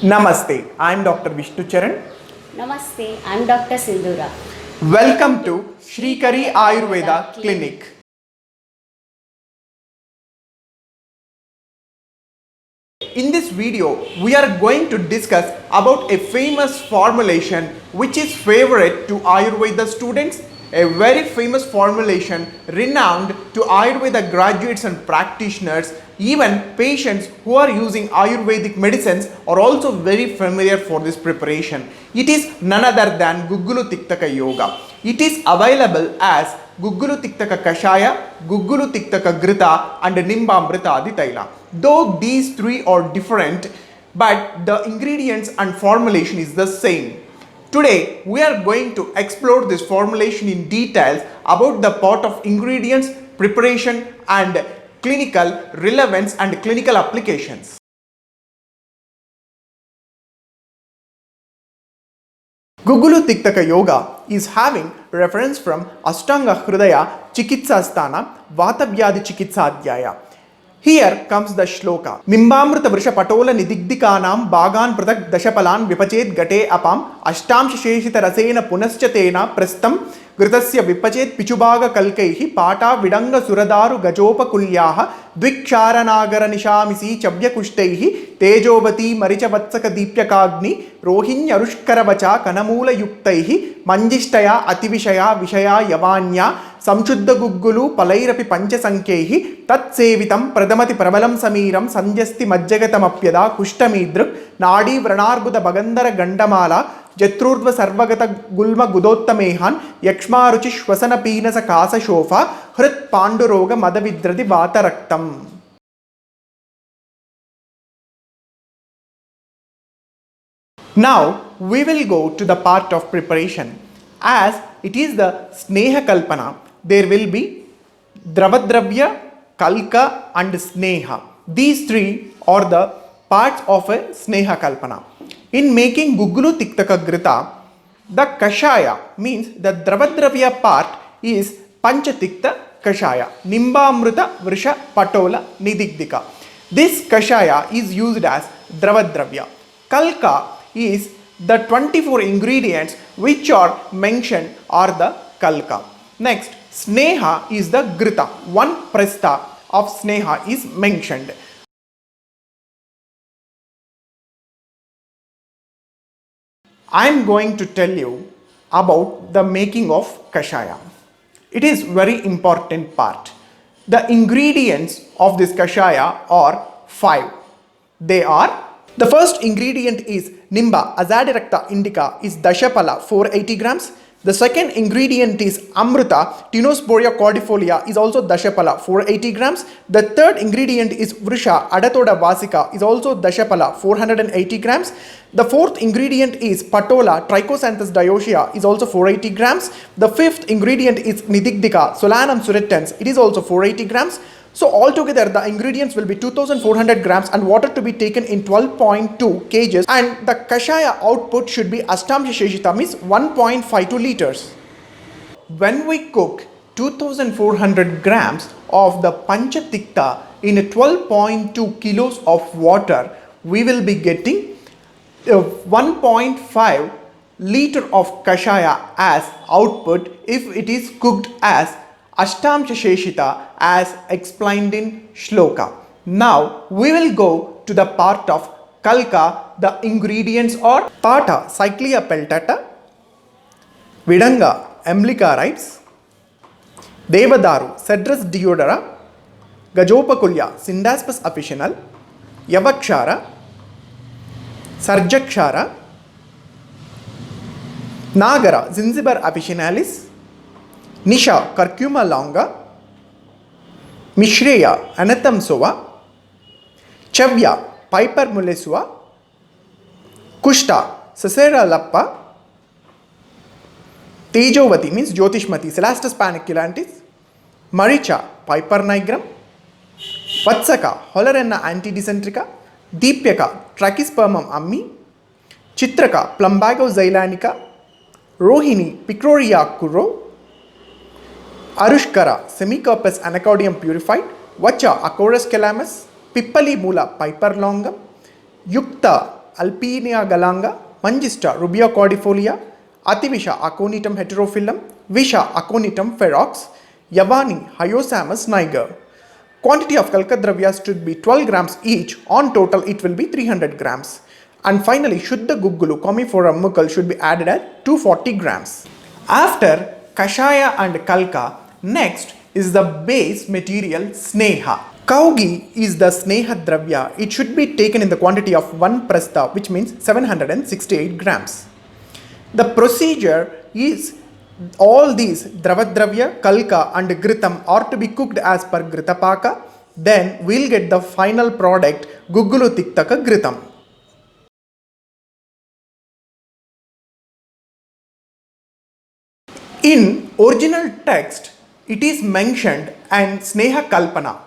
Namaste, I am Dr. Vishnu Charan. Namaste, I am Dr. Sindhura. Welcome to Shrikari Ayurveda Clinic. In this video, we are going to discuss about a famous formulation which is favorite to Ayurveda students, a very famous formulation renowned to Ayurveda graduates and practitioners. Even patients who are using Ayurvedic medicines are also very familiar for this preparation. It is none other than Guggulu Tiktaka Yoga. It is available as Guggulu Tiktaka Kashaya, Guggulu Tiktaka Grita and Nimbamrita Adi Taila. Though these three are different, but the ingredients and formulation is the same. Today, we are going to explore this formulation in details about the part of ingredients, preparation and clinical relevance and clinical applications. Guggulu Tiktaka Yoga is having reference from Ashtanga Hridaya Chikitsasthana Vatavyadi Chikitsadhyaya. Here comes the shloka. Nimbamrita vrisha patola nidigdikanam bhagan pratak dashapalan vipachet gate apam ashtamsha sheshita rasena punaschatena prastham gritasya vipachet pichubaga kalkaihi pata vidanga suradaru gajopa kulyaha dvikcharanagara nishamisi chabya kushtaihi tejovati marichavatsaka deepyakagni rohinya rushkaravacha kanamula yuktaihi manjishtaya ativishaya vishaya yavanya samshuddha guggulu palairapi panchasankyehi tat sevitam pradamati prabalam samiram sanjasti majjagatamapyada kushtamidruk nadi vranarbuda bagandara gandamala Jatrurdva Sarvagata Gulma Gudottamehan Yakshmaruchi Shwasana Pinasa Kasa Shofa Hrit Panduroga Madavidradi Vataraktam. Now we will go to the part of preparation. As it is the Sneha Kalpana, there will be Dravadravya, Kalka and Sneha. These three are the parts of a Sneha Kalpana. In making Guggulu Tiktaka Grita, the Kashaya means the Dravadravya part is Panchatikta Kashaya, Nimbamrita Vrisha Patola Nidigdika. This Kashaya is used as Dravadravya. Kalka is the 24 ingredients which are mentioned are the Kalka. Next, Sneha is the Grita. One prastha of Sneha is mentioned. I am going to tell you about the making of Kashaya. It is very important part. The ingredients of this Kashaya are 5. They are: the first ingredient is Nimba Azadiracta indica is Dashapala 480 grams. The second ingredient is Amruta Tinosporia cordifolia is also Dashapala 480 grams. The third ingredient is Vrisha Adatoda Vasika is also Dashapala 480 grams. The fourth ingredient is Patola Trichosanthus dioicia is also 480 grams. The fifth ingredient is Nidigdika Solanum surretans, it is also 480 grams. So altogether the ingredients will be 2400 grams and water to be taken in 12.2 kgs, and the Kashaya output should be Astamsha Sheshita means 1.52 liters. When we cook 2400 grams of the Panchatikta in 12.2 kilos of water, we will be getting 1.5 liter of Kashaya as output if it is cooked as Ashtamsha Sheshita as explained in Shloka. Now we will go to the part of Kalka. The ingredients are Pata Cyclia peltata, Vidanga Emblica ripes, Devadaru Cedrus deodora, Gajopakulya Syndaspes officinal, Yavakshara, Sarjakshara, Nagara Zinzibar officinalis, Nisha Curcuma longa, Mishreya Anatham sova, Chavya Piper mullesua, Kushta Sasera lappa, Tejovati means Jyotishmati Celastus paniculantis, Maricha Piper nigrum, Vatsaka Hollerena antidysentrica, Deepyaka Trachispermum ammi, Chitraka Plumbago xylanica, Rohini Picroria curro, Arushkara Semicarpus anacardium purified, Vacha Acorus calamus, Pippali Mula Piper longum, Yukta Alpinia galanga, Mangista rubia cordifolia, Ativisha aconitum heterophyllum, Visha aconitum ferox, Yavani Hyosamus niger. Quantity of Kalkadravya should be 12 grams each. On total, it will be 300 grams. And finally, Shuddha Guggulu Commiphora mucal should be added at 240 grams. After Kashaya and Kalka, next is the base material Sneha. Kaugi is the Sneha Dravya. It should be taken in the quantity of 1 prastha, which means 768 grams. The procedure is all these Dravadravya, Kalka and Gritam are to be cooked as per Gritapaka. Then we'll get the final product Guggulu Tiktaka Gritam. In original text, it is mentioned and Sneha Kalpana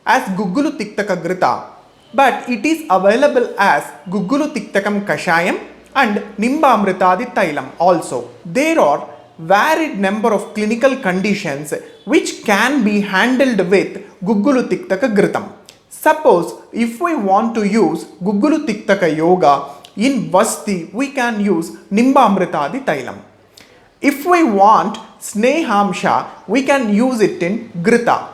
as Guggulu Tiktaka Grita, but it is available as Guggulu Tiktakam Kashayam and Nimbamritadi Tailam also. There are varied number of clinical conditions which can be handled with Guggulu Tiktaka Gritam. Suppose if we want to use Guggulu Tiktaka Yoga in Vasti, we can use Nimbamritadi Tailam. If we want Snehamsha, we can use it in Grita.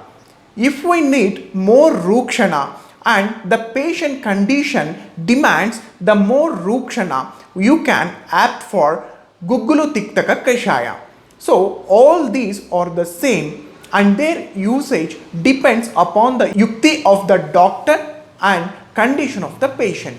If we need more Rukshana and the patient condition demands the more Rukshana, you can opt for Guggulu Tiktaka Kashaya. So all these are the same and their usage depends upon the yukti of the doctor and condition of the patient.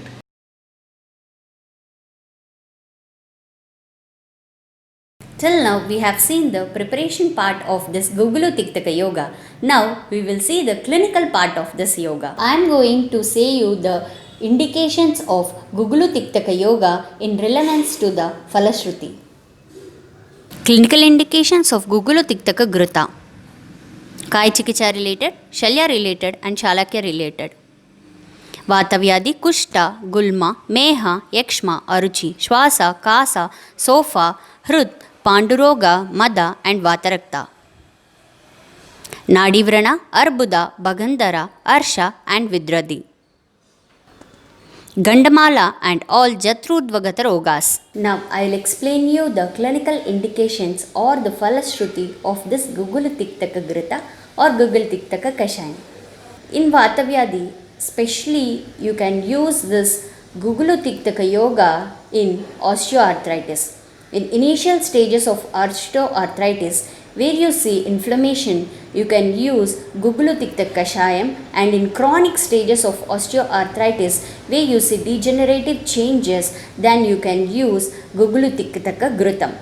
Till now we have seen the preparation part of this Guggulu Tiktaka Yoga. Now we will see the clinical part of this yoga. I am going to say you the indications of Guggulu Tiktaka Yoga in relevance to the Falashruti. Clinical indications of Guggulu Tiktaka Grita. Kai Chikicha related, Shalya related and Shalakya related. Vatavyadi, Kushta, Gulma, Meha, Yakshma, Aruchi, Shwasa, Kasa, Sofa, Hrut, Panduroga, Mada and Vatarakta. Nadivrana, Arbuda, Bagandhara, Arsha and Vidradi. Gandamala and all Jatrudvagata rogas. Now I will explain you the clinical indications or the Falashruti of this Guggulu Tiktaka Grita or Guggulu Tiktaka Kashayam. In Vatavyadi, especially you can use this Guggulu Tiktaka Yoga in osteoarthritis. In initial stages of osteoarthritis, where you see inflammation, you can use Guggulu Tiktaka Kashayam, and in chronic stages of osteoarthritis, where you see degenerative changes, then you can use Guggulu Tiktaka Gritam.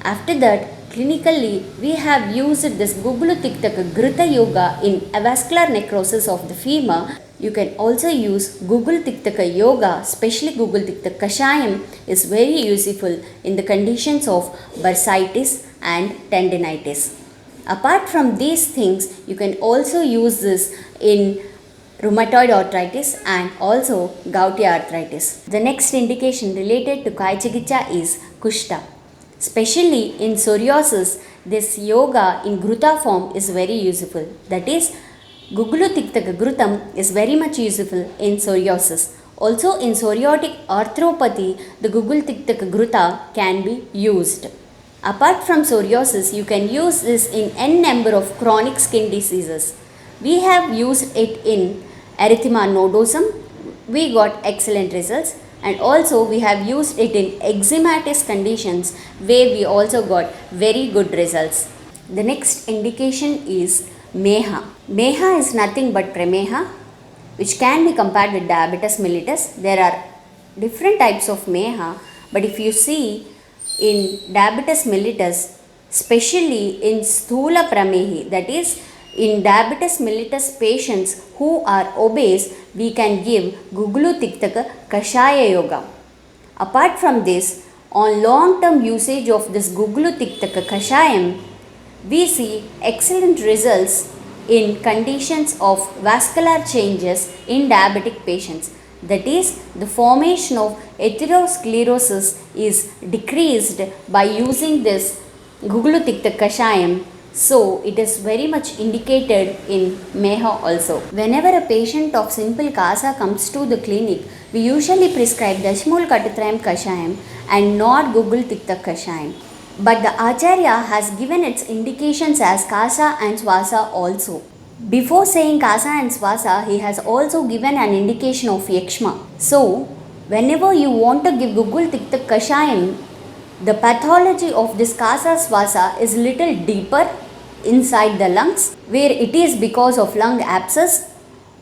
After that, clinically, we have used this Guggulu Tiktaka Grita Yoga in avascular necrosis of the femur. You can also use Guggulu Tiktaka Yoga, especially Guggulu Tiktaka Kashayam is very useful in the conditions of bursitis and tendinitis. Apart from these things, you can also use this in rheumatoid arthritis and also gouty arthritis. The next indication related to Kai Chikicha is Kushta. Especially in psoriasis, this yoga in Gruta form is very useful. That is, Guggulu Tiktaka Grutam is very much useful in psoriasis. Also in psoriatic arthropathy, the Guggulu Tiktaka Gruta can be used. Apart from psoriasis, you can use this in n number of chronic skin diseases. We have used it in erythema nodosum. We got excellent results. And also we have used it in eczematous conditions where we also got very good results. The next indication is Meha. Meha is nothing but Prameha, which can be compared with diabetes mellitus. There are different types of Meha, but if you see in diabetes mellitus, especially in Sthula Pramehi, that is in diabetes mellitus patients who are obese, we can give Guggulu Tiktaka Kashaya Yoga. Apart from this, on long-term usage of this Guggulu Tiktaka Kashayam, we see excellent results in conditions of vascular changes in diabetic patients. That is, the formation of atherosclerosis is decreased by using this Guggulu Tiktaka Kashayam, So it is very much indicated in Meha also. Whenever a patient of simple Kasa comes to the clinic, we usually prescribe Dashmul Katutrayam Kashayam and not Google Tikta Kashayam. But the Acharya has given its indications as Kasa and Swasa also. Before saying Kasa and Swasa, he has also given an indication of Yakshma. So, whenever you want to give Google Tikta Kashayam, the pathology of this Kasa Swasa is little deeper inside the lungs, where it is because of lung abscess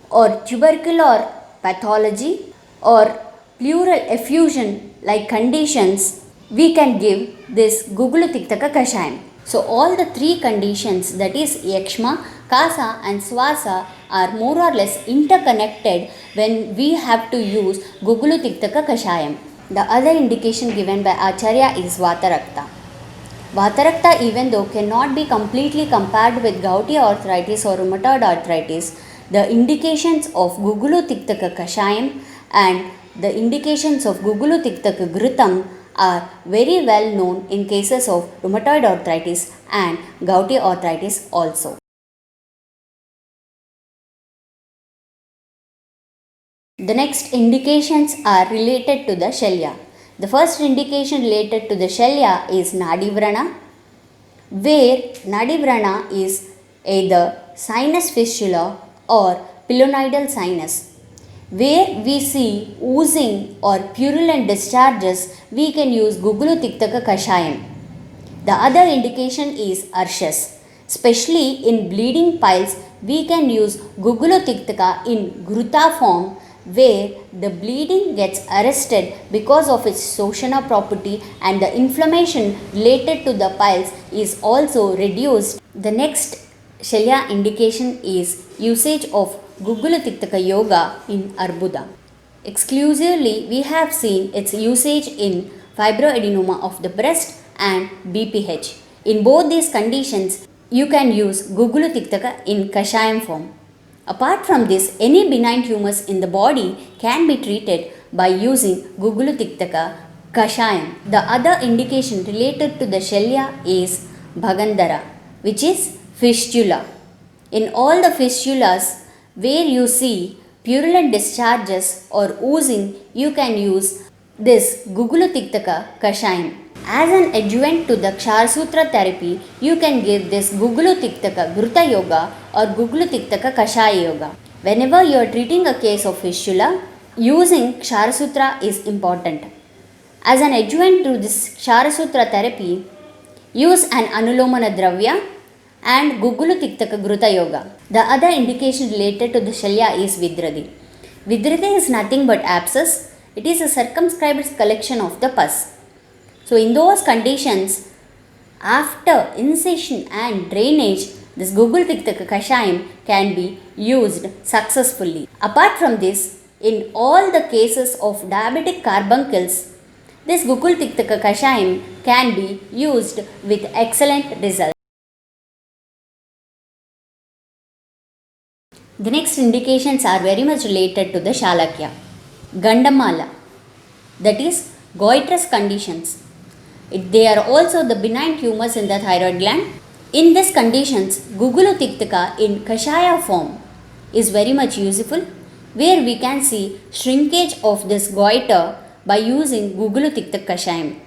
or tubercular pathology or pleural effusion like conditions, we can give this Gugulu Tiktaka Kashayam. So all the three conditions, that is Yakshma, Kasa and Swasa, are more or less interconnected when we have to use Gugulu Tiktaka Kashayam. The other indication given by Acharya is Vatarakta. Vatarakta, even though cannot be completely compared with gouty arthritis or rheumatoid arthritis, the indications of Gugulu Tiktaka Kashayam and the indications of Gugulu Tiktaka Ghrutam are very well known in cases of rheumatoid arthritis and gouty arthritis also. The next indications are related to the Shalya. The first indication related to the Shalya is Nadivrana, where Nadivrana is either sinus fistula or pilonidal sinus. Where we see oozing or purulent discharges, we can use Gugulu Tiktaka Kashayam. The other indication is Arshas. Especially in bleeding piles, we can use Gugulu Tiktaka in Ghruta form, where the bleeding gets arrested because of its Shoshana property and the inflammation related to the piles is also reduced. The next Shalya indication is usage of Gugulu Tiktaka Yoga in Arbuda. Exclusively, we have seen its usage in fibroadenoma of the breast and BPH. In both these conditions, you can use Gugulu Tiktaka in Kashayam form. Apart from this, any benign tumors in the body can be treated by using Gugulu Tiktaka Kashayam. The other indication related to the Shalya is Bhagandara, which is fistula. In all the fistulas where you see purulent discharges or oozing, you can use this Gugulu Tiktaka Kashayam. As an adjunct to the Ksharasutra therapy, you can give this Gugulu Tiktaka Ghruta Yoga or Gugulu Tiktaka Kashaya Yoga. Whenever you are treating a case of fistula, using Ksharasutra is important. As an adjunct to this Ksharasutra therapy, use an Anulomana Dravya and Gugulu Tiktaka Ghruta Yoga. The other indication related to the Shalya is Vidradi. Vidradi is nothing but abscess. It is a circumscribed collection of the pus. So in those conditions, after incision and drainage, this Gugulu Tiktaka Kashayam can be used successfully. Apart from this, in all the cases of diabetic carbuncles, this Gugulu Tiktaka Kashayam can be used with excellent results. The next indications are very much related to the Shalakya. Gandamala, that is goitrous conditions. They are also the benign tumors in the thyroid gland. In these conditions, Gugulu Tiktaka in Kashaya form is very much useful, where we can see shrinkage of this goiter by using Gugulu Tiktaka Kashayam.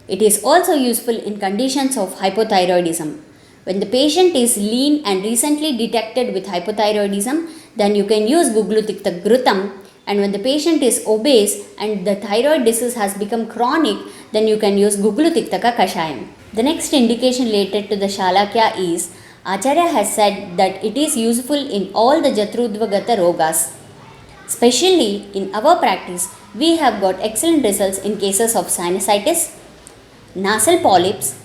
It is also useful in conditions of hypothyroidism. When the patient is lean and recently detected with hypothyroidism, then you can use Gugulu Tiktaka Ghrutam. And when the patient is obese and the thyroid disease has become chronic, then you can use Gugulu Tiktaka Kashayam. The next indication related to the Shalakya is, Acharya has said that it is useful in all the Jatrudvagata Rogas. Especially in our practice, we have got excellent results in cases of sinusitis, nasal polyps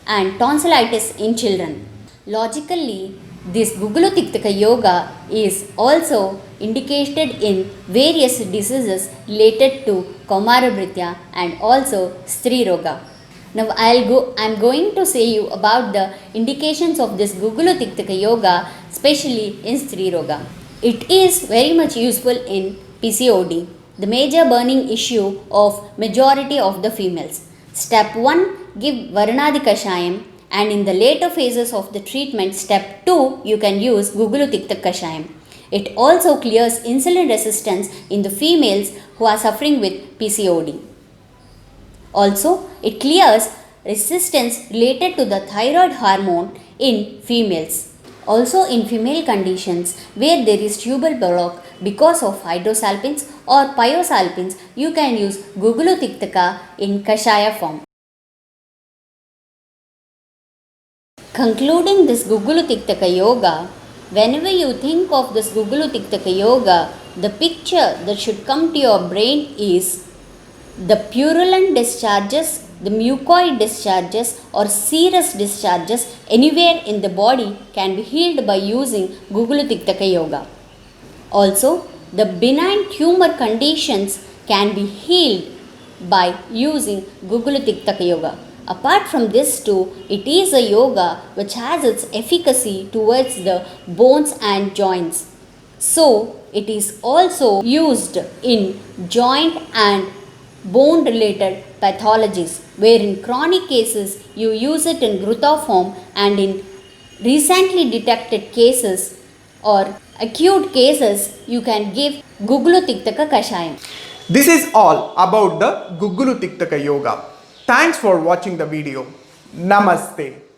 and tonsillitis in children. Logically, this Gugulu Tiktaka Yoga is also indicated in various diseases related to Kaumarabhritya and also Stri Roga. Now I'm going to say you about the indications of this Gugulu Tiktaka Yoga, especially in Stri Roga. It is very much useful in PCOD, the major burning issue of majority of the females. Step 1, give Varunadi Kashayam, and in the later phases of the treatment, step 2, you can use Gugulu Tikta Kashayam. It also clears insulin resistance in the females who are suffering with PCOD. Also, it clears resistance related to the thyroid hormone in females. Also, in female conditions where there is tubal block because of hydrosalpines or pyosalpines, you can use Gugulu Tiktaka in Kashaya form. Concluding this Gugulu Tiktaka Yoga, whenever you think of this Gugulu Tiktaka Yoga, the picture that should come to your brain is the purulent discharges, the mucoid discharges or serous discharges anywhere in the body can be healed by using Gugulu Tiktaka Yoga. Also, the benign tumor conditions can be healed by using Gugulu Tiktaka Yoga. Apart from this too, it is a yoga which has its efficacy towards the bones and joints. So, it is also used in joint and bone related pathologies, where in chronic cases you use it in Grutha form, and in recently detected cases or acute cases you can give Gugulu Tiktaka Kashayam. This is all about the Gugulu Tiktaka Yoga. Thanks for watching the video. Namaste.